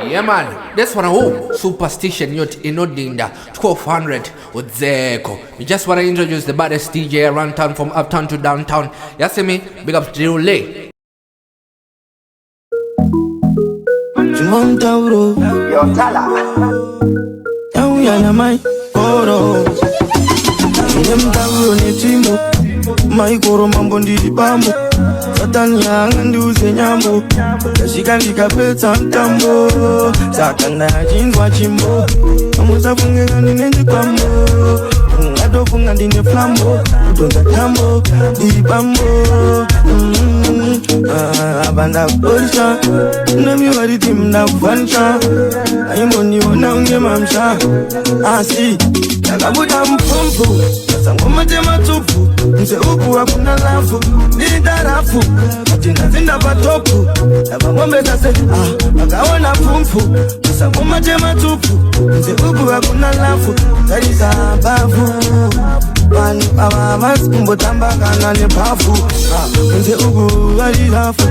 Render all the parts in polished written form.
Yeah man, this one superstition inodinda 1200 Odzeko. We just wanna introduce the baddest DJ around town from uptown to downtown. You see me? Big up Drill Lee. Tsvimbo Mutauro Yauyana mai koro Tsvimbo Mutauro Tsvimbo mai koro mambo ndiri bambo Satani yanga ndiuze nyambo Ndasvika ndikapedza mutambo Saka ndachinzwa chimbo Amusafungika ndine ndikwambo Ngatofunga ndine flambo Kutonza tambo ndiri bambo Abanda kuborisha Nami wariti mnakufanisha Aimboniona unge mamsha Asi Ndakabuda mpumpu Sangoma tema tupu Mse uku wakuna lafu Nida rafu Atina zinda patopu Naba ngombe zase Wakaona pumpu Sangoma tema tupu Mse uku wakuna lafu Tarisa bafu Wani mama skumbo tambakana nepafu Mse uku walihafu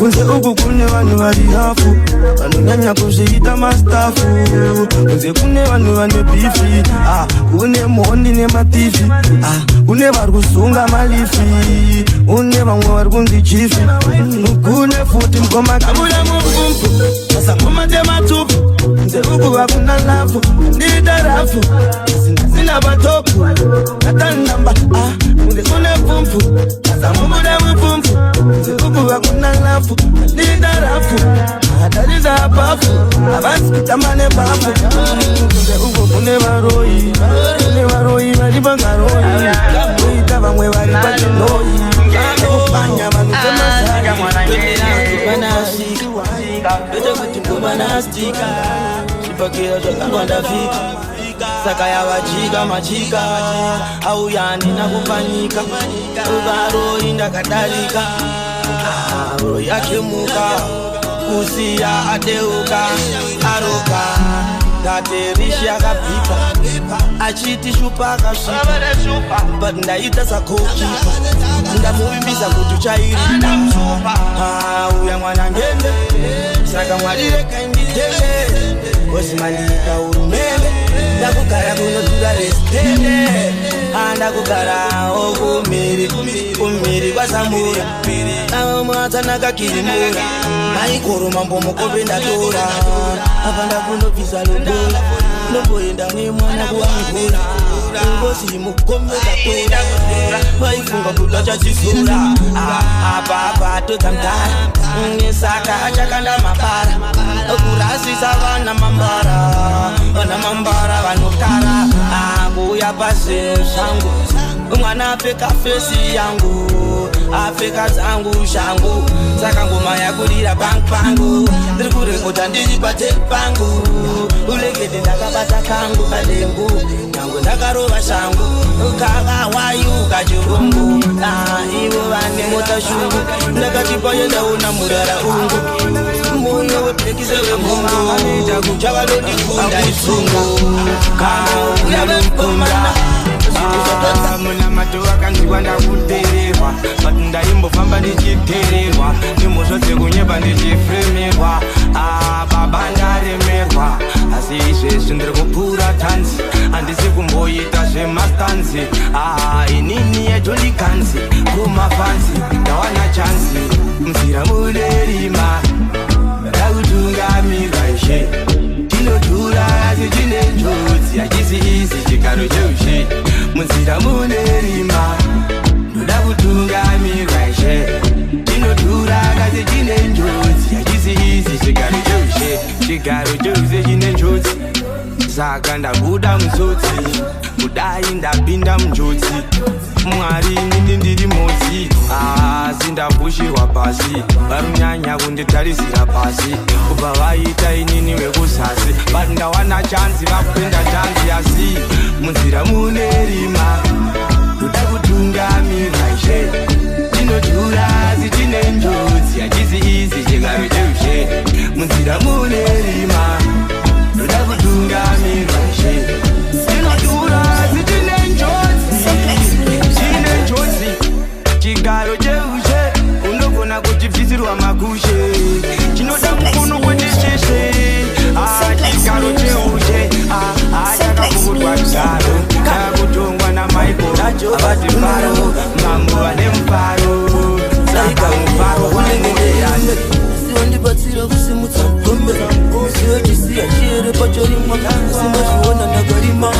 Mse uku kune wanu walihafu Wanu nyanya kushikita mastafu Mse kune wanu wane bifi Kune mondi ne matifi Kune varukusunga malifi Une vamwe varikunzi chifi Kune futi mkoma kabula mufumfu Asa ngoma tema tupu Mse uku wakuna lafu Nida rafu Sina batopu Natandamba Mse kune fumfu Asa mumuda mfumfu Mse uku wakuna lafu Nida rafu Atariza apafu Abasi kutamane pafu Mse uku kune varoi Kune varoi varibanga roi Kuita vamwe varibanga noi Kupanya vanu temasari Kupanasika Bete kuti kupanastika Shipakira chakangwanda fika Saka ya wajika machika Au yani na kupanyika Ubaroi ndakadalika Roi akimuka Kusia adeuka Aroka Katerishi akapipa Achiti shupa akashipa But ndaita sakokipa Ndamuimbiza kutuchairi Uya mwanangende Saka mwadire kainditele Osimandika urumele Ndakugara kuno tugarestele Ndakugara okumiri Kumiri kwa samura Mwata nakakirimura Maikoro mambo mokobe ndatora Apanda kuno visa londola Nomboenda ni mwana kuwangura Ngosi mukome datora Waifunga kutacha chisura Apa tota mtara Nisaka achakanda mabara Kurasi savana mambara Wana mambara vanokara Kuya pasi shangu Mwana apeka fesi yangu Afeka zangu shangu Saka ngoma ya kulira bang pangu Ndiri kurekota ndiri pate pangu Ulegede ndakabata kangu kalengu Kangu ndakarova shangu Kaka wayu kachurungu Iwo vane mota shungu Ndakatipa yenda una murara ungu Moyo wepekise we mungu Anita kuchaka lodi kunda isungu Kama uyawe mkomana Muna matuwa kanziwa ndakutererwa Matunda imbo famba ndichitererwa Nimuzotse kunyeba ndichifremerwa Baba ndaremerwa Asi ishe sindiri kupura tanzi Andisi kumboita zvemastanzi Inini yejoli kanzi Kumafanzi ndawana chansi Mzira mulerima Ndakutungamirwa ishe Tinodhura asi chine njodzi Achisi isi chigaro cheushe Munzira munerima Ndoda kutungamirwa ishe Tinodhura kasi chine njodzi Achisi isi chigaro cheushe Chigaro cheushe chine njodzi Saka ndabuda mutsotsi Kudai ndapinda munjodzi Mwari nini ndiri modzi Asi ndapushirwa pasi Varunyanya kunditarisira pasi Kubva vaita inini wekuzasi But ndawana chansi vakupenda chansi Asi munzira munerima Ndoda kutungamirwa ishe Tinodhura asi tine njodzi Achisi isi chigaro cheushe Munzira munerima Ndoda kutungamirwa ishe Tinodhura asi tine njodzi Tine njodzi Chigaro cheushe Unogona kuchibvisirwa makushe Chinoda mukono kwetisheshe bati mbaro mambo ane mparo saika mparo hulengende yande siwandibatsira kusimutsa gombe siwetisiya chiere pachorimwa simbazviona ndakarima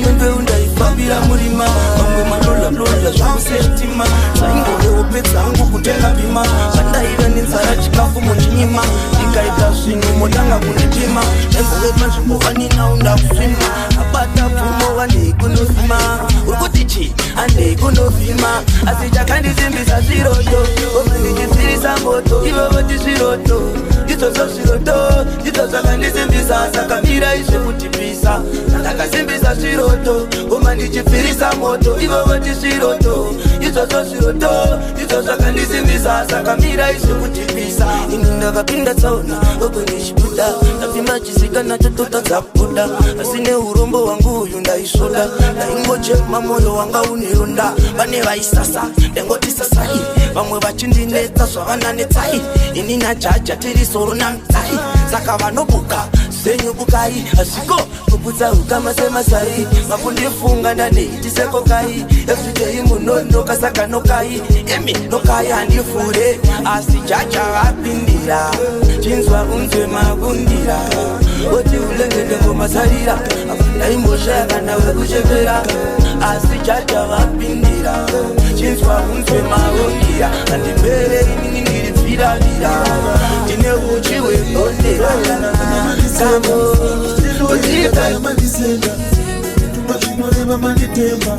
nembe undaifambira murima mamwe malolalola zvakusetima zvaingorewo pedza angu kutenga pima zvandaiva nenzara chikafu mundinyima ndikaita zvinhu motanga kunditima embowepanzvimbowanina undakufima abata pfumo wandei kundofima urikuti chi handei kundofima asi chakandisimbisa zviroto omandichifirisa moto ivovoti zviroto ndizvozvo zviroto ndizvo zvakandisimbisa sakamira izvekutipisa ndakasimbisa zviroto omandichifirisa moto ivovoti zviroto izvozvo zviroto ndizvo zvakandisimbisa sakamira izvekutipisa ini ndakapinda tsaona okwendishibuda ndafima chisikana chototadzabuda asi neurombo wangu uyu ndaisvoda ndaingochema moyo wanga uneronda vane vaisasa ndengoti sasai vamwe vachindinetsa zvavananetsai ini najaja tiri soro namitsai saka vanobuka zenyubukai asviko kuputsa ukama semasai makundifunga ndandeitisekokai everyday munonoka saka nokai emi nokai handifure asi jaja vapindira chinzwa unzwe makundira oti ulengende ngomasarira afundaimosha kana wekuchepera asi jaja vapindira chinzwa unzwe makundira andipere inini ndiripfiravira ndine uchi webondera sambo mandisenda tumashimoreva manditemba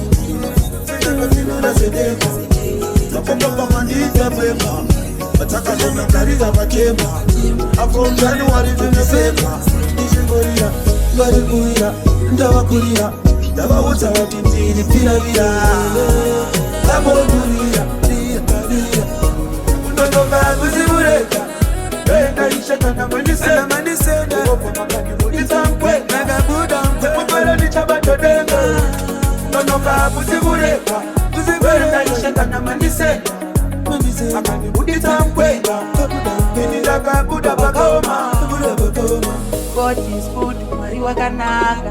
setevatinonazedemba vapomba manditapemba vatakazonangarira vatemba akomjani waritunesemba ndishingorira varikuira ndavakurira ndavaudza vati ndiripiravira vamodurira ria undonoka kuzivureka ndaishakana mandisenda opomagandimuditsankwe nagabudankwe popelo ndichabatodeka ndonoka kuzivureka ndaishakana mandisenda akandimuditsankwenga ini ndakabuda pakoma. God is good, Mwari wakanaka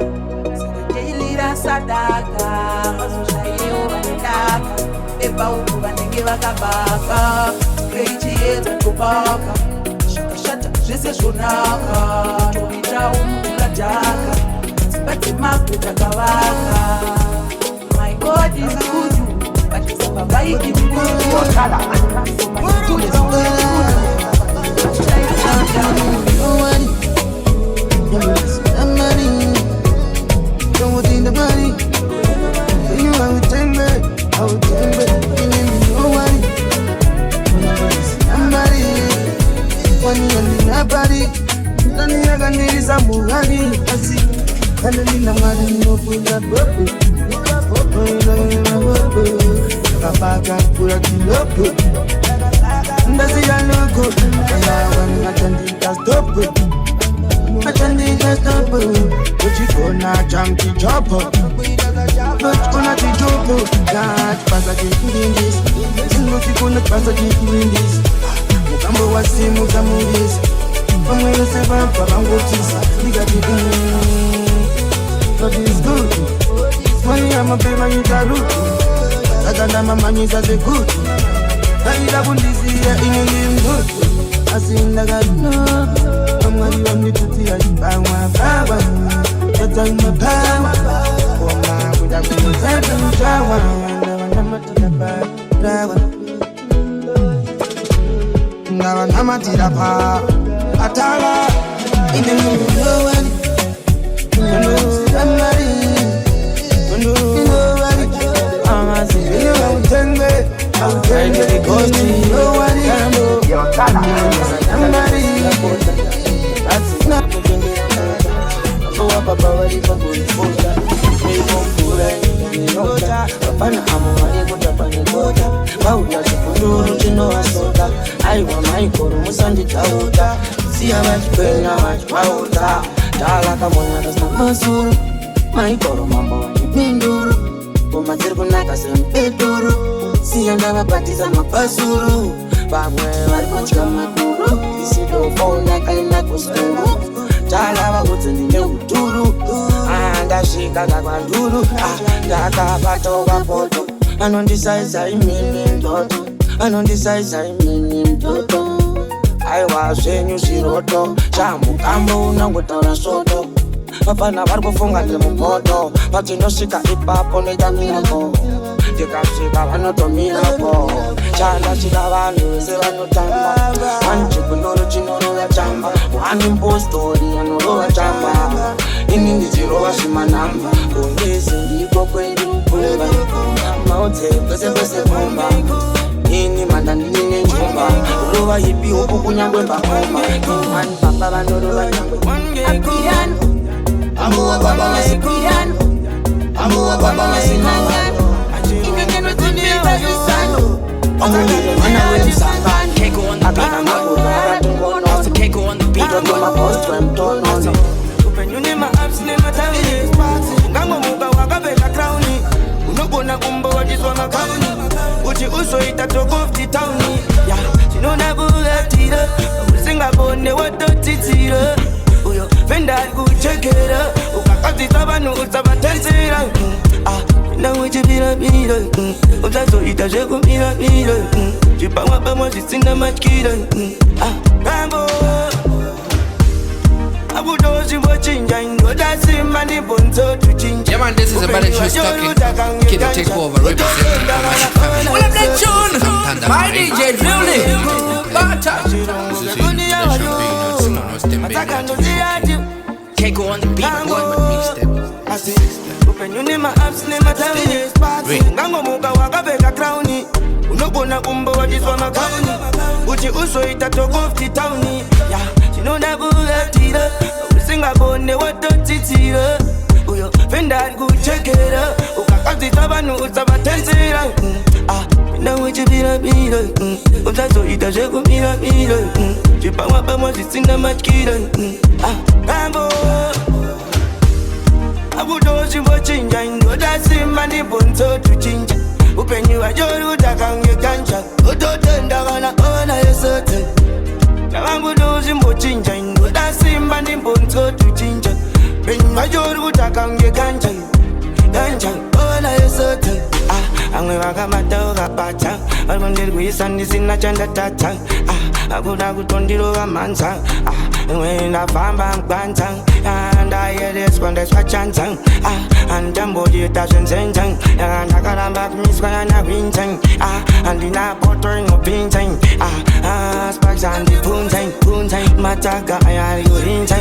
sakajailira sadaka mazoshayiwo vanodaka beba uku vanenge vakabaka kreichiedza kubaka zvakashata zvese zvonaka toitawo mukuladhaka dzimba dzemabwe takavaka. My God is good, vachisababaiki ndakabatoka poto anondisiza imini mtoto, anondisiza imini mtoto. Aiwa zvenyu zviroto, chamukambo unangotaura soto. Vafana vari kufunga ndiri mupoto, patinosvika ipapo netamirako. Ndikasvika vanotomirako, chandasvika vanhu vese vanotamba. Vanchikunoro chinorova chamba, one impostori anorova chamba. Ini ndichirova zvimanamba, kundisi ndiko kwendi mupumba. Maudze kwese kwese kumba, ini manda ndinine njumba. Rova ipi uku kunyangwe mbakoma, mani papa vanorova nyangwe. Amuwa baba masikuyano, amuwa baba masinangano. Ingengeno tiniwa yusano, amuwa mwana wemsambano. Akana magura tungono, keko on the beat. Toto maposto emtonono. Upenyuni ma-ups ni matawini, ngango muka wakabeka crowni. Unogona kumbo wajiswa makauni, uchi uso itatoko fti towni. Ya, chinona bugatira, usinga bone watotitira. Uyo venda kuchekera, ukakatisa vanu usavatensera. Na uchibira bira, utazo itajeko bira bira. Chipamwa pamwa zisinda machkira. Kambo abudozi bochinja indoda simba ni bonzo tuchinja. Yeah man, this is about the true talking. Kid to take over, represent Pull up that tune! My Deejay Drill Lee! Bata! This is Keko on the beat, Album Mixtape. Upenyuni ma-ups ni matawini, ngango muka wakabeka crowni. Unogona kumbo wajiswa makauni, uchi uso itatoko fti towni. Ya, chinona bugatira, usinga bone watotitira. Uyo venda kuchekera, ukakatisa vanu usavatensera. Na uchibira bira, utazo itajeko bira bira. Chipamwa pamwa zisinda machkira. Kambo abudozi bochinja indoda simba ni bonzo tuchinja. Upenyu wajori utakange kancha, utotenda kana ona yesote. Abudozi bochinja indoda simba ni bonzo tuchinja. Penyu wajori utakange kancha, kancha ona yesote. Angwe wakamata ukapata, walibondeli kuyisani sina chanda tata. Akuda kutondilo kamanza, ngwe ndafamba mkwanza. Ndayeleswa ndeswa chanza, andamboji tashenzenza. Ndakalamba kumiswa yana winza, andina poto ingopinza. Sparks andipunza, punza. Mataka ayali kurinza,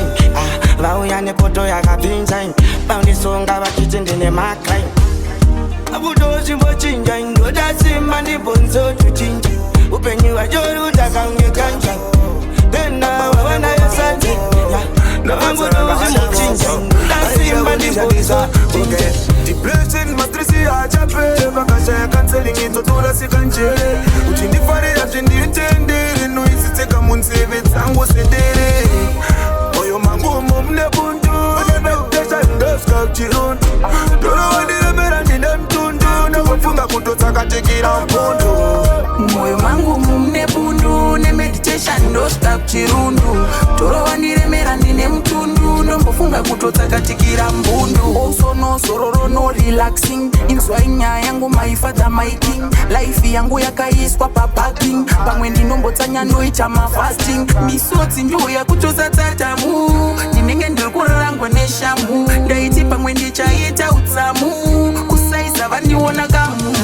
vauyane poto yakapinza. Baundisonga vachiti ndine makai. Abudozi bochinja indoda simba ni bonzo tuchinja. Upenyu wajori utakange kancha, tena wawana yosate. Abudozi bochinja indoda simba ni bonzo tuchinja. Depression matrisi achape, vakasha ya counseling itotora sikanje. Uchindifare ya chinditendere, noisiteka munseve tsango sedere. Moyo mangu mumne bundu, nebetesha ndoska uchirundu. Doro wadire mera nine mtundu, nakufunga kutotsaka tekira mpundu. Moyo mangu mumne bundu, ne meditation ndoska kuchirundu. Toro wandiremera ndine mtundu, ndombofunga kutotsakatikira mbundu. Osono sororo no relaxing, inswa yangu my father my king. Life yangu yakaiswa pa parking, pamwe ndinombotanya noita ma fasting. Misotsi ndio yakutosa tatamu, ndinenge ndirikurangwa neshamu. Ndaiti pamwe ndichaita utsamu, kusaisa vandiona kamu.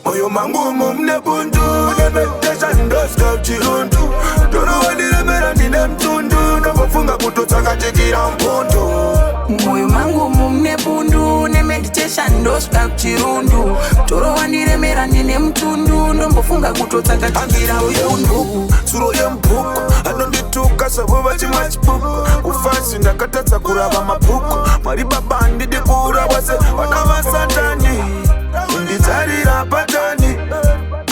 Moyo mangu mumne bundu, nebetesha ndoska uchirundu. Doro wandiremera ndine mtundu, nakufunga kutotsaka tekira mpundu. Moyo mangu mumne bundu, ne meditation ndoska kuchirundu. Toro wandiremera ndine mtundu, ndombofunga kutotsakatikira mbundu. Suro yembuku, anondituka sabo vachimachipuku. Ufasi ndakatatsa kurava mabhuku, mwari baba ndide kuravase vana vasatani. Unditsarira patani,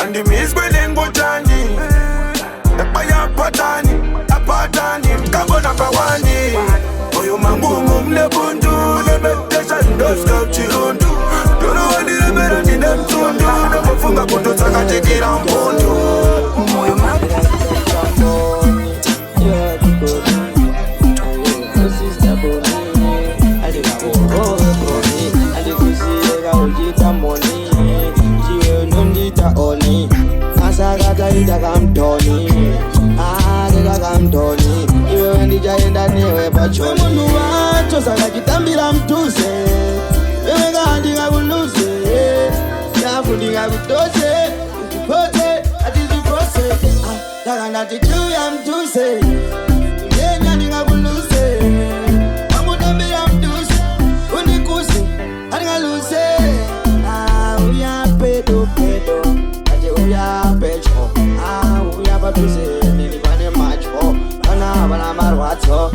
andimiswe nengotani. Ndakaya patani, apatani, mkabona pawani. Moyo mangu mumne bundu, nebetesha ndoska uchirundu. Doro wandiremera ndine mtundu, nakufunga kutotsaka tekira mpundu. Moyo mangu nditakamtoni nditakamtoni iwewe ndichaenda newe pachoni munhu wacho saka chitambira mtuze iwe kandikakuluze ndafu ndikakutose utipote atizipose saka ndati chiuya mtuze ndenya ndikakuluze wamutambira mtuze undikuze andikaluze uya pedo ati uya pecho uya padhuze nilipane macho vana marwadzo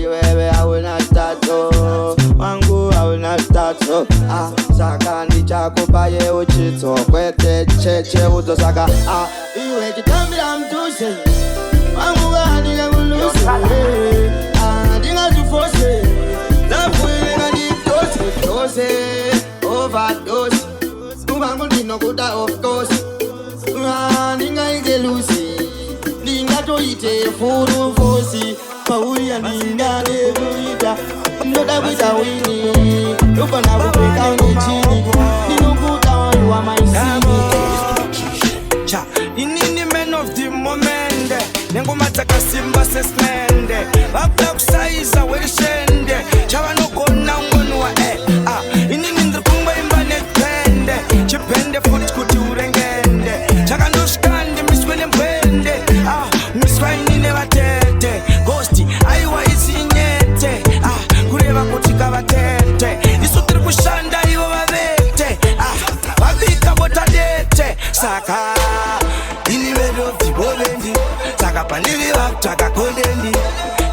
iwewe hauna stato wangu hauna stato saka ndichakupa yewo chidzo kwete cheche udzo saka iwe chitambira mtuze wangu vandikakuluze ndingatufose lafuilenga ndidose overdose uvangu ndinokuda of course ndingaite lusi ndingatoite furufosi pauya ndingadekuita ndoda kuita wini ndofana kupeka nechini ndinokuda wangu wamaisini inini man of the moment nengoma dzakasimba sesimende vakuda kusaiza werishende chavanogona ngonwa inini ndiri kungoimba nepende chipende futi kuti urengende chakandosvikande miswe nembwende miswa inine vatete gosti aiwa isinyete kureva kuti kavatete isu tiri kushanda ivo vavete vavika votadete saka ini verovhibovendi saka pandiri vakutsvakakondendi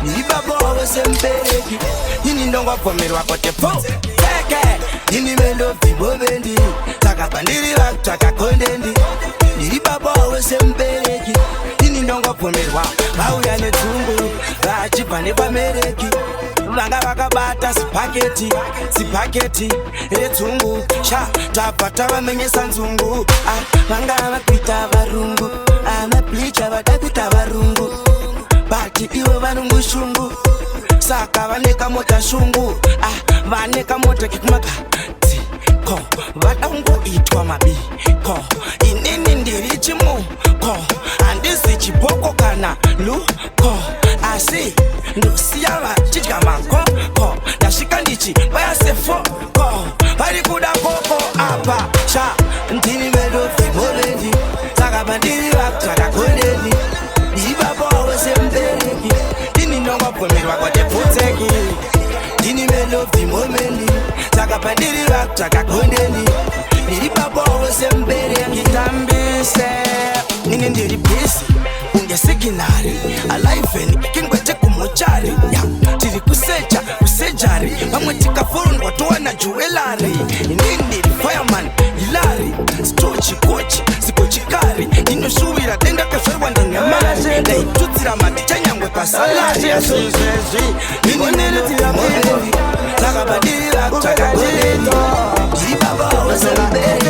ndiri baba wavo sembereki ini ndongwabvomerwa kote po teke ini vendovhibovendi saka pandiri vakutsvakakondendi ndiri baba wavo sembereki ini ndongwabvomerwa vauya nedzungu vachibva nepamereki vanga vakabata zipaketi redzungu tabva tavamenyesa nzungu vanga vakuita varungu mablicha vada kuita varungu bati ivo varungu shungu saka vanekamota shungu vanekamota kekumagadziko vada kungoitwa mabiko inini ndiri chimuko handisi chiboko kana luko asi ndosiya vachidya makoko ndasvika ndichi vayasefoko vari kuda koko apa ndini vedovhimovendi saka pandiri vakutsvakakondendi ndiri baba wavo sembereki ndini ndongwabvomerwa kotepfutseki ndini vedovhimovendi saka pandiri vakutsvakakondendi ndiri baba wavo sembereki tambise nini ndiri bhisi unge siginari alaiveni kingwete kumuchari tiri kusejari vamwe tikafurundwa towana juwelari inini ndiri fireman hilari stochikochi sikochikari inoshuvira denda kazvarwa ndenyamari ndaitutsira maticha nyangwe pasalari asizvezvi inineritiraamovendi saka padiri vakutsvakakondendi ndiri baba wasembereki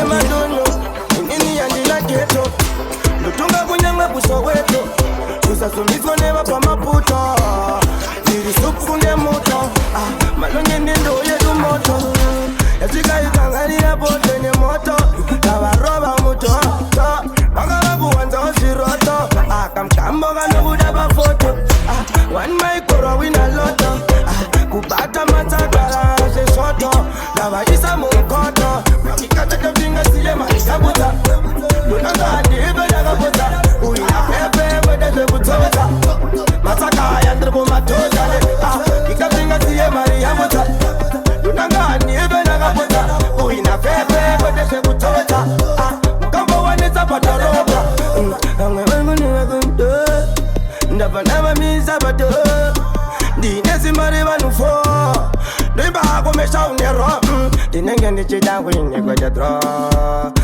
inini yandina geto ndotunga kunyangwe kusoweto kusasumbiswa nevapamaputo ndiri supu kunge moto malonyende ndoyedu moto yasvikaikanganira bote nemoto kavarova muto vanga vakuwanzawo zviroto kamkambo kanobuda pafoto wanmaikorwa wina loto kubata matsagara zvesoto ngavaisa mukoto vakikatakavinga marikabuta ndonangadive ndakabota uinapepe wedezvekudzodza matsakaya ndiri kumadhodha ikapinga siye mari yabuta ndonangadive ndakabota uinapepe wedezvekudzodza mukambowanisa padhorobha vamwe vangunivekundo ndabva ndavamisa pato ndine simba revanhu 4 ndoimbakomesha unero ndinenge ndichida kuine kwetedro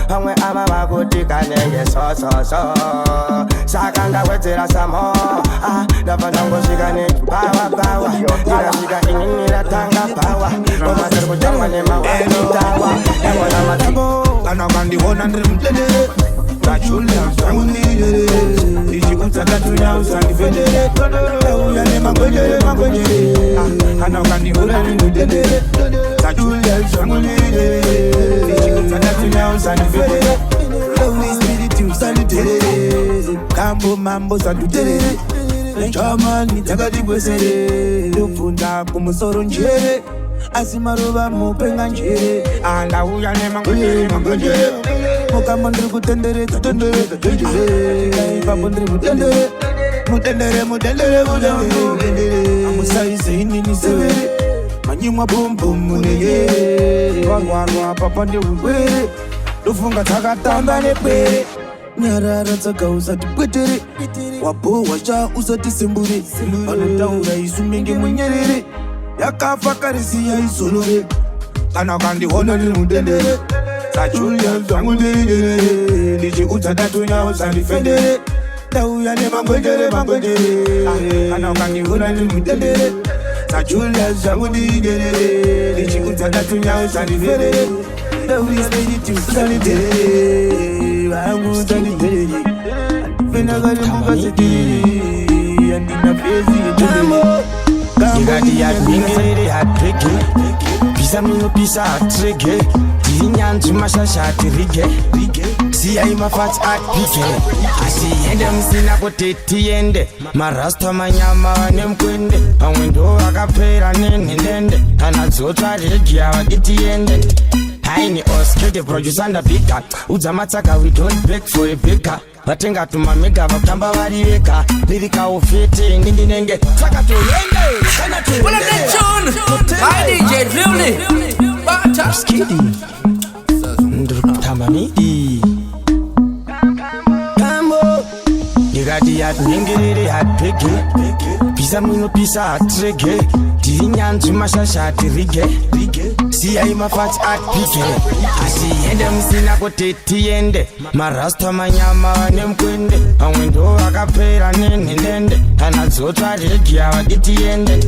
vamwe ava vakuti kanenge sososo saka ndawedzera samo ndabva ndangosvika nepavapava ndikasvika inini ratanga pava omatari kutangwa nemawanitawa yangona matabo kana ukandiona ndiri mutendere tachula zvangu nidere ichikunzakatunya usandifendere auya nemagwedere kana ukandiona ndiri mutendere tachula zvangu nidere ichikunzakatunya usandifendere Holy Spirit, you usanitere kambo mambo sandutere Chamani takati kwesere Lufunda kumusoro njere Asimaruba mupenga njere Anda uya nema njere Mukama ndiri kutendere tutendere Kaipa ndiri mutendere mutendere Amusaize inini severe Manyimwa bumbu muneye Warwarwa papa ndi uwere Lufunga takatamba nepe Nyarara tsaka usati pwetere Wapo wacha usati simbure Anotaura isumenge munyerere Yakafa karisi ya isolore Kana kandi hono ni mudendere Sachulia zangu ndere Ndichi utadatu ya usani fendere Dauya ne mangwendere Kana kandi hono ni mudendere Sachulia zangu ndere Ndichi utadatu ya usani fendere Dauya spiriti usani ndere Wangu usani ndere Finagari mukasitiri Andina pezi Kamo Ngadi ya bingere hatreke Pisa mino pisa hatreke Tinyanzu mashasha hatrike Siya imafati atpike Asiyende msina kote tiyende Marasta manyama wane mkwende Pamwendo wakapera nene Anazota regi ya wakiti yende Haini oskete producer ndapika Udzamataka we don't beg for a baker Vatenga tumamega vakamba variveka Lirika ufete ndinenge Saka tuyende Kana tuyende Hulengende by Deejay Drill Lee Bata Skidi Ndrukutamamidi Kambo Ngadi ya ningiri hatpeke Pisa mino pisa hatreke Tinyanzu mashasha hatrike Siya imafati atpike Asiyende msina kote tiyende Marasta manyama wane mkwende Pamwendo wakapera nene Anazota regi ya wakiti yende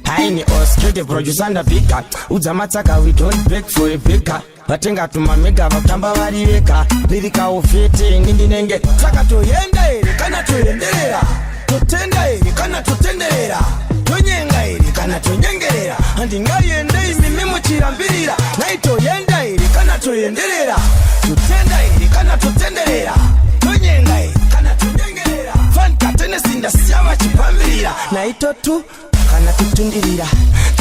Haini oskete producer ndapika Udzamataka we don't beg for a baker Vatenga tumamega vakamba variveka Lirika ufete ndinenge Saka tuyende kana tuyenderera Tutenda kana tutenderera Tonyenga kana tonyengerera Andingayende imimi muchirambirira Naito yenda kana tuyenderera Tutenda kana tutenderera Tonyenga kana tonyengerera Fanka tenesinda siyama chipambirira Naito tu kana tutundirira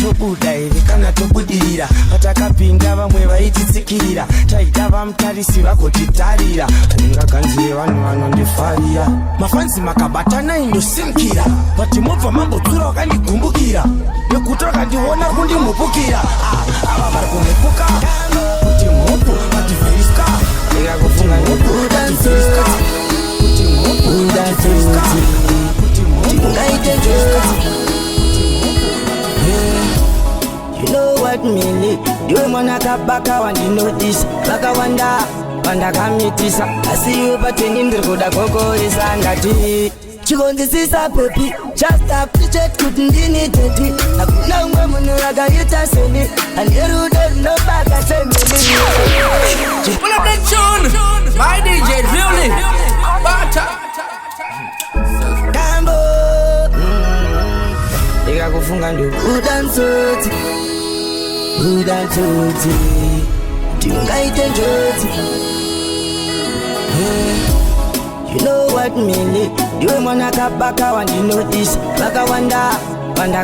Tobuda kana tobudirira Vatakapinda vamwe vaititsikirira Taita vamutarisi vakotitarira Aninga kanzire vanhu vanondifarira Mafanzi makabatana indosimkira Vati mobva mambodzura wakandigumbukira Nekuti vakandiona kundimupukira Ava vari kumupuka Kuti mupu vati veriska Ega kufunga mupu vati veriska Kuti mupu vati veriska Kuti mupu vati veriska You know what me need. You wanna come back and you know this. Baka wanda kamitisa. I see you but in the good koko is angati. Chigonzi sisa pepi. Just a picture couldn't need it. Hakuna mwamu raga yita seni. And you don't know baka seni. Hulengende by Deejay Drill Lee Bata Kambo Ega kufunga ndio udansoti Tingaite njoti You know what me need. You wanna come back and you know this. Baka wanda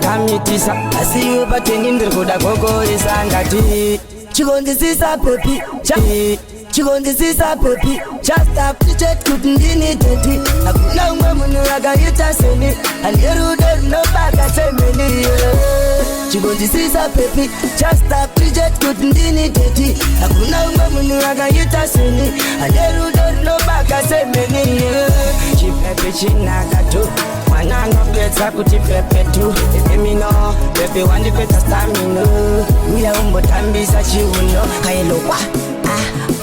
kamitisa. I see you but in the good koko is angati. Chigonzi sisa pepi. Chigonzi sisa pepi. Just a picture couldn't need it. Hakuna mwamu raga yita seni. And you don't know baka semeni. Chigonzi sisa pepi. Just a picture couldn't need it. Hakuna mwamu raga yita seni. And you don't know baka semeni. Chipepe chinagato. Wanano pesa kutipepe tu. Emino pepe wandi pesa stamina. Uya umbo tambisa chiuno. Kailo wa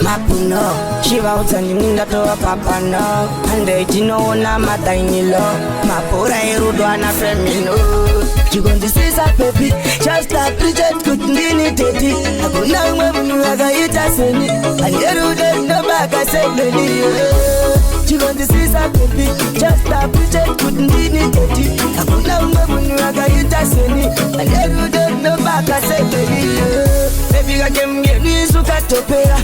mapuno shiva utani ninda toa papano ande itino na matainilo mapura erudwa na femino Chigonzi sisa pepi just a project kutindini teti hakuna mwamu waga itaseni anerudwa na baka semeni Chigonzi sisa pepi just a project kutindini teti hakuna mwamu waga itaseni anerudwa na baka semeni Baby got them get me so cut to pera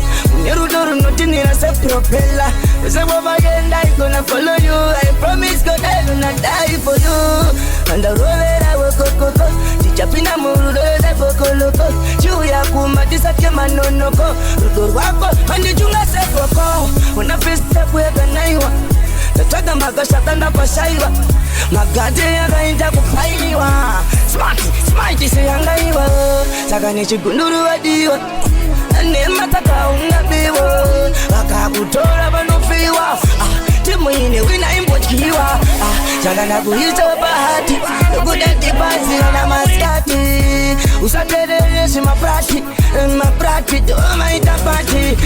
Nerudoru notinira se propeller. Say over again, I gonna follow you. I promise God I will not die for you. And the road I will go. Tichapina muru I will go. Chuya kuma disake manonoko. Rudo wako mandi junga se koko. Una fista kuweka naiwa. Tataka magasha tanda pashaiwa. Magade yakainda kupailiwa. Smart isi yangaiwa. Saka nichigunduru wadiwa. Nema taka ungabiwa. Waka kutora banufiwa. Timu ine wina imbochiwa. Saka na kuhita wabahati. Nukudeti bazi na maskati. Usateresi maprati. Maprati to maita pati.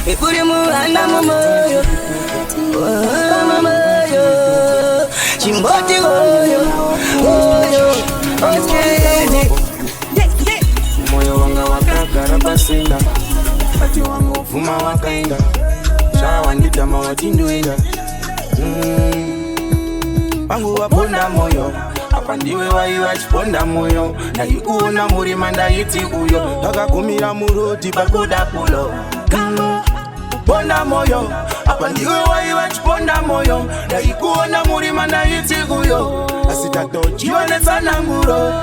Mipuri muhana mumoyo. Mumoyo. Chimboti goyo. Okay. Moyo wanga wakakara basinda Pati wangu fuma wakainda Shawa nditama watinduinda Wangu waponda moyo Apandiwe waiwa chiponda moyo Na ikuona murimanda iti uyo Taka kumira muroti bakuda pulo Ponda moyo Apandiwe waiwa chiponda moyo Na ikuona murimanda iti uyo Asitato chiwane sana nguro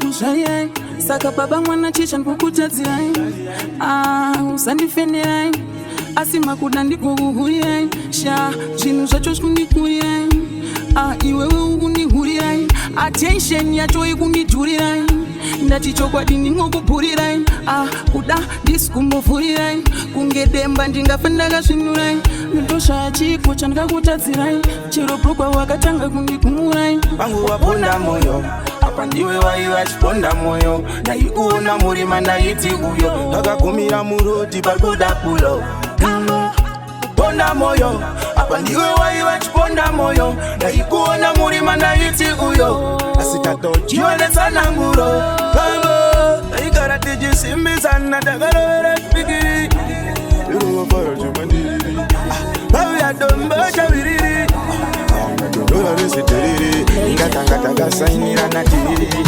Kushayai saka baba mwana chicha nkukutadzirai usandifenerai asima kuda ndikukuhurirai sha zvinhu zvacho zvikundikurirai iwewe ukundihurirai attention yacho ikundidhurirai ndati chokwadi ndingokubhurirai kuda ndisikumbovhurirai kunge demba ndingafa ndakazvinurai ndotoshaya chiko chandikakutadzirai chero brokwa wakatanga kundikumurai vangu waponda moyo Apandiwe waiwa chiponda moyo Na ikuona murima ndaiti uyo Takagumira muroti pakuda pulo Ponda moyo Apandiwe waiwa chiponda moyo Na ikuona murima ndaiti uyo Asitato chiwane sana nguro Aikara tiji simbi sana Tagalora spikiri Iruwa para chumandiri Bawi ya domba chaviriri Dola resi teriri Ngata gasainira na tiriri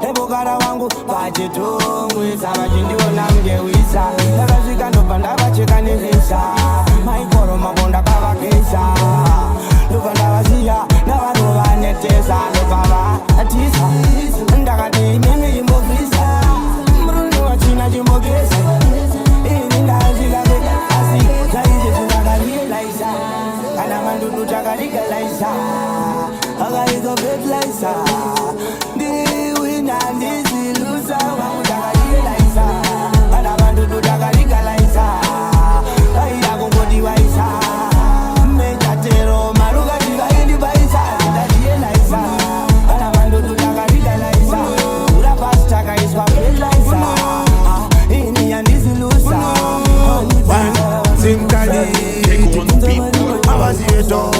Ebogara wangu vachitongwisa vachindiona mngewisa ndakasvika ndobva ndavacheka nevisa maikoro mabonda kavakisa ndobva ndavasiya navanovanetesa ndobva vatisa ndakati mimi imbovisa murundu wachina chimbogesa ini ndazvikaveka asi zvaizve zvindakarielaisa kana mandudu chakarigalaisa akaizobetlaisa ndizilusa wamutakalielaisa kana vandudu takaligalaisa aida kungodiwaisa mejatero marukati vaindibaisa ndatielaisa kana vandudu takaligalaisa urapasi takaiswa belaisa ini yandizilusa Zimkali Awazieto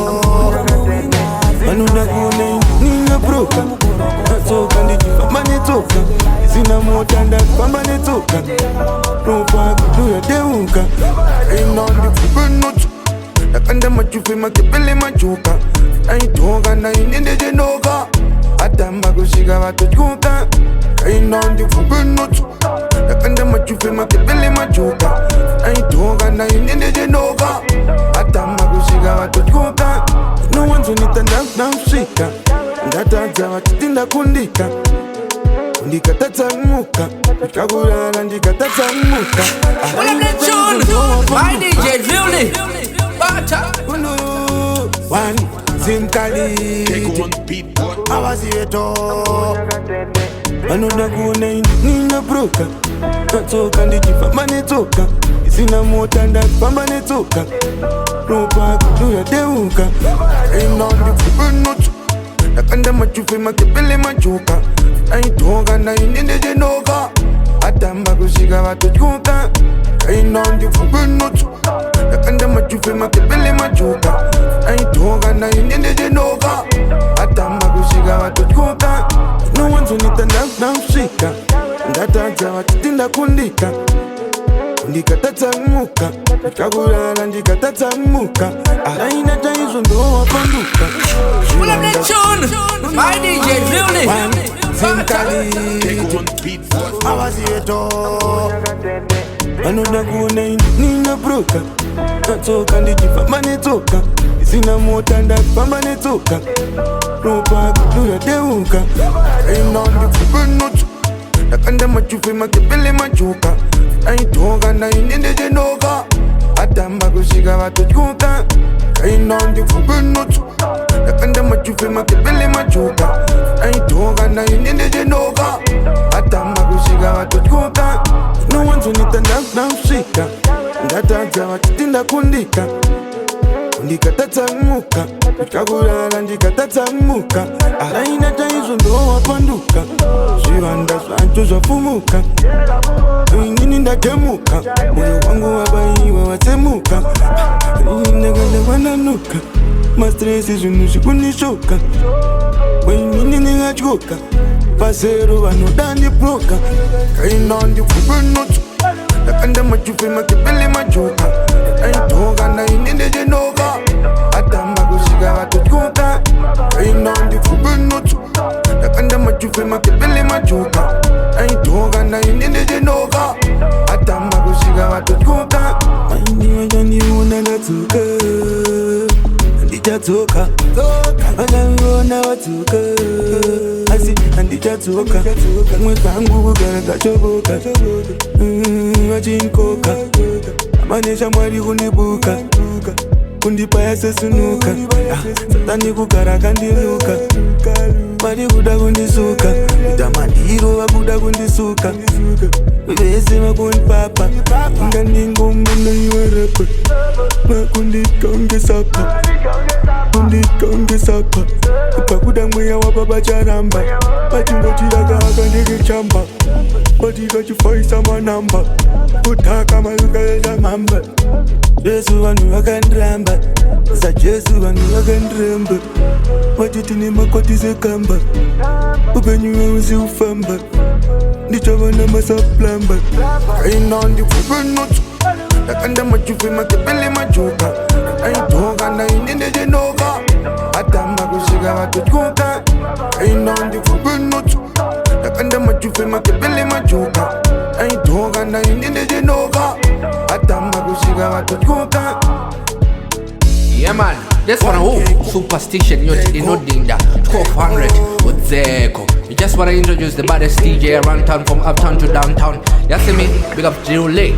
Manunda kune Nina broka Soka ndijifa manitoka Sina motanda kwa manitoka Ropa kuduya deunka Inondi fubenutu Nakanda machufi makepele machuka Naitoga na inende jenoga Atamba kushika watochuka Inondi fubenutu Nakanda machufi makepele machuka Naitoga na inende jenoga Atamba kushika watochuka No one's on it and now shika Ndatadza vachitinda kundika Kundika tatsamuka Kakurara ndika tatsamuka Pull up the tune by Deejay Drill Lee. Bata. One Zimkali Awazieto Anoda kuona nina broka Natoka ndijifamba netoka Sina mota ndapamba netoka Ropa kutuya deuka Ina ndifupe notu Nakanda machufe makepele machuka Aitoga na inende jenoga Atamba kushika watu chuka Ina ndifupe notu Nakanda machufe makepele machuka Aitoga na inende jenoga Atamba kushika watu chuka No one's on it and I'm shika Ndataja watitinda kundika Kundika tatamuka Kakulala ndika tatamuka Alaina taizo ndo wapanduka Pull up that tune, my Deejay Drill Lee. Zimkali Awazieto Anoda kuona nina broka Natoka ndijifamba netoka Sina mota ndapamba netoka Ropa kutuya deuka Ina ndifupe notu Nakanda machufe makepele machuka Aitoga na inende jenoga Atamba kushika watu chuka Ina ndifupe notu Nakanda machufe makepele machuka Aitoga na inende jenoga Atamba kushika watu chuka No one's on it and I'm shika Ndataja watitinda kundika Kundika tatamuka Kakulala ndika tatamuka Alaina taizo ndo wapanduka Ziwanda swancho zwafumuka Nini ndakemuka Moyo wangu wabaiwa watemuka Ndaganda wananuka Mastresi zunushi kunishoka Nini ningachoka Pasero wanodani proka Kaina ndifupe notu Nakanda machufe makepele machuka Aitoga na inende jenoga Atamba kushika watu chuka Kaina ndifupe notu Nakanda machufe makepele machuka Aitoga na inende jenoga Atamba kushika watu chuka Maini wajani unanatuka Andijatoka Wajani watuka Asi andijatoka Kamwe kangu kugara kachoboka Wajinkoka Amanesha mwari kunibuka Kundipa ya sesunuka Satani kukara kandiluka Mari kuda kundisuka Itamadiro wakuda kundisuka Vese makunipapa Nganingo muna yuwarepa Makundika ungesapa Kundika ungesapa Upakuda mweya wababa charamba Pachingo chiraga akandiki chamba Patika chifaisa manamba Kutaka maluka ya mamba Jesu wanu wakandrambba Za Jesu wanu wakandrambba Wachitini makoti zekamba Upenyu wauzi ufamba Ndichava masaplamba Kaina ndifupe notu Nakanda machufe makepele machuka Aitoga na inende jenoga Atamba kushika watu chuka Kaina ndifupe notu Nakanda machufe makepele machuka Aitoga na inende jenoga Atamba kushika watu chuka Yeah man, this one who superstition youth inodinda 1200 with Zeko. You just wanna introduce the baddest DJ around town from uptown to downtown. You see me? Big up Drill Lee.